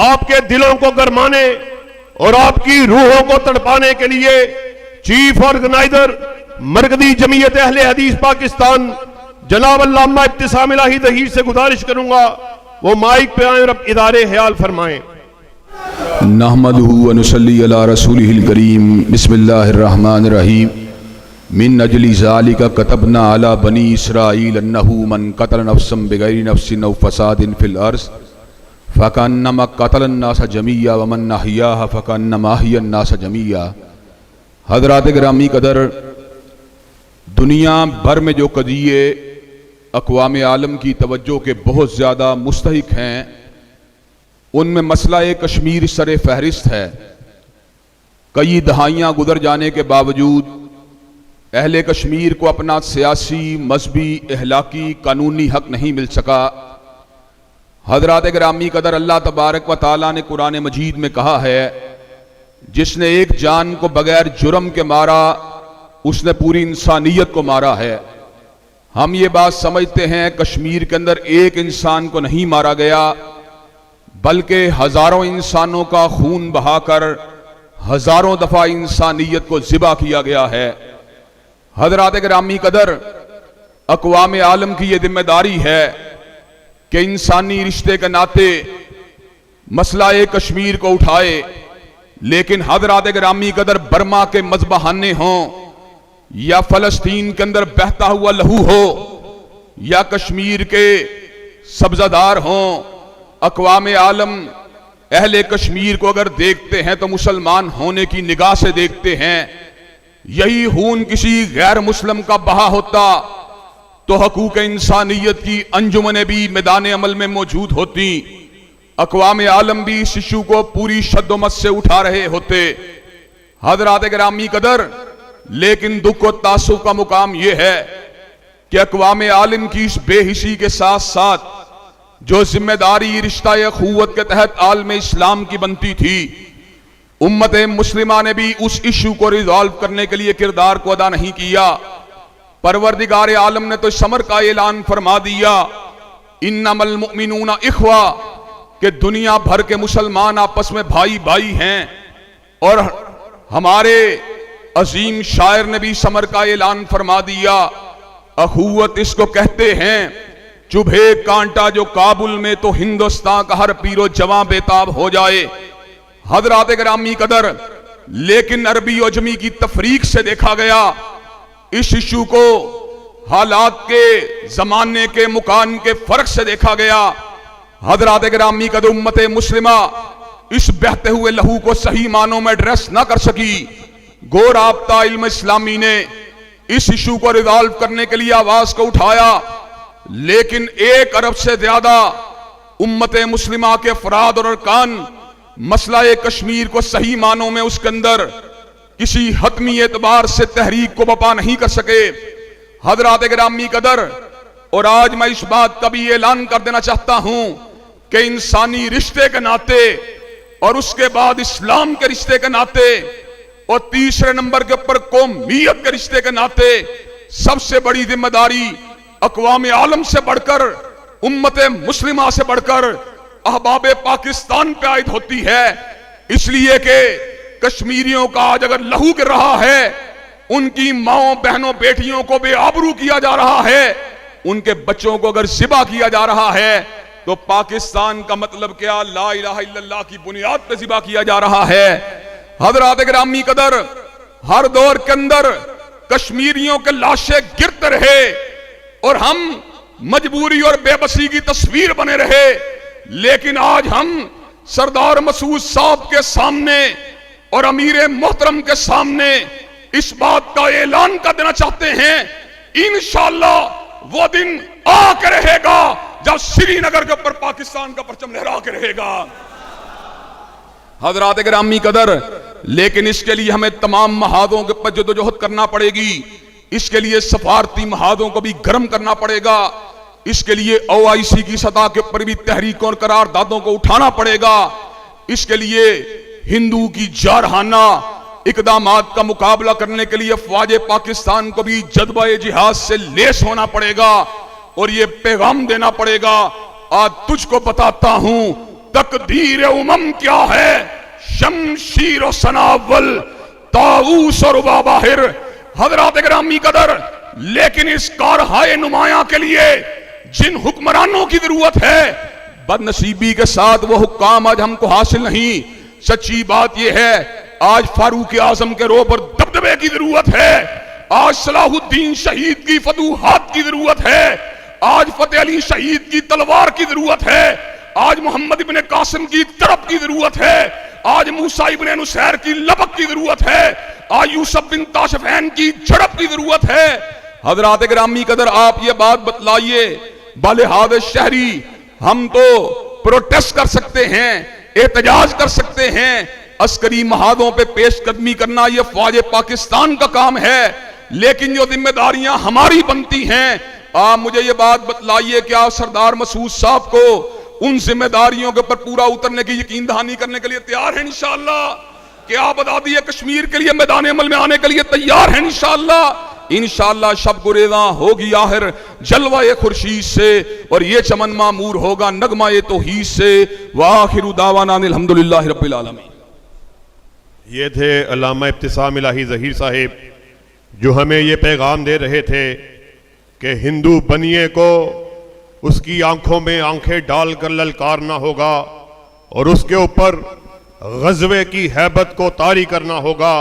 आपके दिलों को गरमाने और आपकी रूहों को तड़पाने के लिए चीफ ऑर्गेनाइजर मरकजी जमीयत अहले हदीस पाकिस्तान जनाब अल्लामा इब्तिसाम इलाही दहीर से गुजारिश करूंगा वो माइक पे आए और इदारे ख्याल फरमाएं। नहमदुहु व नुसल्ली अला रसूलिहिल करीम बिस्मिल्लाहिर रहमानिर रहीम मिन अजली ज़ालिका कतबना अला बनी इसराईल अन्नहु मन क़तल नफ्सन बिगैरि नफ्सिन औ फ़सादिन फिल अर्ज़ फ़कअन्नमा क़तलन नास जमीआ व मन अहयाहा फ़कअन्नमा अहयन नास जमीआ। हज़रात गिरामी कदर, दुनिया भर में जो कज़िये अक़वाम आलम की तवज्जो के बहुत ज़्यादा मुस्तहिक हैं, उनमें मसला कश्मीर सर फहरिस्त है। कई दहाइयाँ गुजर जाने के बावजूद अहले कश्मीर को अपना सियासी, मजहबी, अहलाकी, कानूनी हक नहीं मिल सका। हज़रात गिरामी कदर, अल्लाह तबारक व तआला ने कुरान मजीद में कहा है, जिसने एक जान को बगैर जुर्म के मारा उसने पूरी इंसानियत को मारा है। हम ये बात समझते हैं कश्मीर के अंदर एक इंसान को नहीं मारा गया, बल्कि हजारों इंसानों का खून बहाकर हजारों दफा इंसानियत को ज़िबा किया गया है। हज़रात गिरामी कदर, अक़वाम आलम की यह जिम्मेदारी है कि इंसानी रिश्ते के नाते मसला कश्मीर को उठाए, लेकिन हज़रात गिरामी कदर, बर्मा के मज़बहाने हों या फ़लस्तीन के अंदर बहता हुआ लहू हो या कश्मीर के सब्ज़ादार हों, अक़वाम आलम अहले कश्मीर को अगर देखते हैं तो मुसलमान होने की निगाह से देखते हैं। यही खून किसी गैर मुस्लिम का बहा होता तो हकूक़ इंसानियत की अंजुमनें भी मैदान अमल में मौजूद होती, अक़वाम आलम भी इस इशू को पूरी शद्दोमत से उठा रहे होते। हज़रात गिरामी कदर, लेकिन दुख और तासुब का मुकाम यह है कि अक़वाम आलम की इस बेहिसी के साथ साथ जो जिम्मेदारी रिश्ता अखुवत के तहत आलम इस्लाम की बनती थी, उम्मत मुस्लिमा ने भी उस इशू को रिजॉल्व करने के लिए किरदार को अदा नहीं किया। परवरदिगार आलम ने तो समर का ऐलान फरमा दिया, इन्नमल मुमिनूना इख्वा, कि दुनिया भर के मुसलमान आपस में भाई भाई हैं। और हमारे अजीम शायर ने भी समर का ऐलान फरमा दिया, अखुवत इसको कहते हैं, चुभे कांटा जो काबुल में तो हिंदुस्तान का हर पीरो जवां बेताब हो जाए। हज़रात गिरामी कदर, लेकिन अरबी अजमी की तफरीक से देखा गया, इस इशू को हालात के, जमाने के, मुकान के फर्क से देखा गया। हज़रात गिरामी कदर, उम्मत मुस्लिमा इस बहते हुए लहू को सही मानों में एड्रेस ना कर सकी। गोर आबता इल्म इस्लामी ने इस इशू को रिजॉल्व करने के लिए आवाज को उठाया, लेकिन 1 अरब से ज्यादा उम्मत मुस्लिमा के अफराद और अरकान मसला कश्मीर को सही मानों में उसके अंदर किसी हतमी एतबार से तहरीक को बपा नहीं कर सके। हज़रात गिरामी कदर, और आज मैं इस बात का भी ऐलान कर देना चाहता हूं कि इंसानी रिश्ते के नाते और उसके बाद इस्लाम के रिश्ते के नाते और तीसरे नंबर के ऊपर कौमियत के रिश्ते के नाते सबसे बड़ी जिम्मेदारी अक़वाम आलम से बढ़कर, उम्मत मुस्लिमा से बढ़कर अहबाब पाकिस्तान पे आयद होती है। इसलिए कि कश्मीरियों का आज अगर लहू गिर रहा है, उनकी माओ बहनों बेटियों को बेआबरू किया जा रहा है, उनके बच्चों को अगर ज़िबा किया जा रहा है, तो पाकिस्तान का मतलब क्या? ला इलाहा इल्लल्लाह की बुनियाद पे ज़िबा किया जा रहा है। हज़रात गिरामी कदर, हर दौर के अंदर कश्मीरियों के लाशें गिरते रहे और हम मजबूरी और बेबसी की तस्वीर बने रहे, लेकिन आज हम सरदार मसूद साहब के सामने और अमीर मोहतरम के सामने इस बात का ऐलान कर देना चाहते हैं, इंशाअल्लाह वो दिन आके रहेगा जब श्रीनगर के ऊपर पाकिस्तान का परचम लहरा के रहेगा। हज़रात गिरामी कदर, लेकिन इसके लिए हमें तमाम महादों के ऊपर जद्दोजहद करना पड़ेगी। इसके लिए सफारती महादों को भी गर्म करना पड़ेगा। इसके लिए OIC की सतह के ऊपर भी तहरीकों और करारदादों को उठाना पड़ेगा। इसके लिए हिंदू की जारहाना इकदामात का मुकाबला करने के लिए अफवाज पाकिस्तान को भी जज्बा जिहाद से लेस होना पड़ेगा और ये पैगाम देना पड़ेगा, आज तुझको बताता हूं तकदीर उमम क्या है, शमशीर और सनावल, ताऊस और बाहिर। हजरात गिरामी कदर, लेकिन इस कारहाए नुमाया के लिए जिन हुक्मरानों की जरूरत है, बदनसीबी के साथ वो हुक्काम आज हमको हासिल नहीं। सच्ची बात यह है, आज फारूक आजम के रो पर दबदबे की जरूरत है। आज सलाहुद्दीन शहीद की फतूहात की जरूरत है। आज फतेह अली शहीद की तलवार की जरूरत है। आज मोहम्मद इब्ने कासिम की तड़प की जरूरत है। आज मूसा इब्ने नुसैर की लपक की जरूरत है। आज यूसुफ बिन ताशफैन की झड़प की जरूरत है। हजरात गिरामी कदर, आप ये बात बतलाइए, बालिहाद शहरी, हम तो प्रोटेस्ट कर सकते हैं, एहतजाज कर सकते हैं, अस्करी महादों पे पेशकदमी करना ये फौज पाकिस्तान का काम है, लेकिन जो जिम्मेदारियां हमारी बनती हैं, आप मुझे ये बात बतलाइए कि आप सरदार मसूद साहब को उन जिम्मेदारियों के ऊपर पूरा उतरने की यकीन दहानी करने के लिए तैयार हैं इंशाअल्लाह? कि आप आजादी कश्मीर के लिए मैदान अमल में आने के लिए तैयार हैं इंशाअल्लाह? इंशाअल्लाह शब गुरेज़ा होगी आखिर जलवा खुर्शीद से, और ये चमन मामूर होगा नगमा तौहीद से। वाखिरु दावाना अल्हम्दुलिल्लाहि रब्बिल आलमीन। ये थे अल्लामा इब्तिसाम इलाही ज़हीर साहिब, जो हमें ये पैगाम दे रहे थे कि हिंदू बनिए को उसकी आंखों में आंखें डालकर ललकारना होगा और उसके ऊपर गज़वे की हैबत को तारी करना होगा।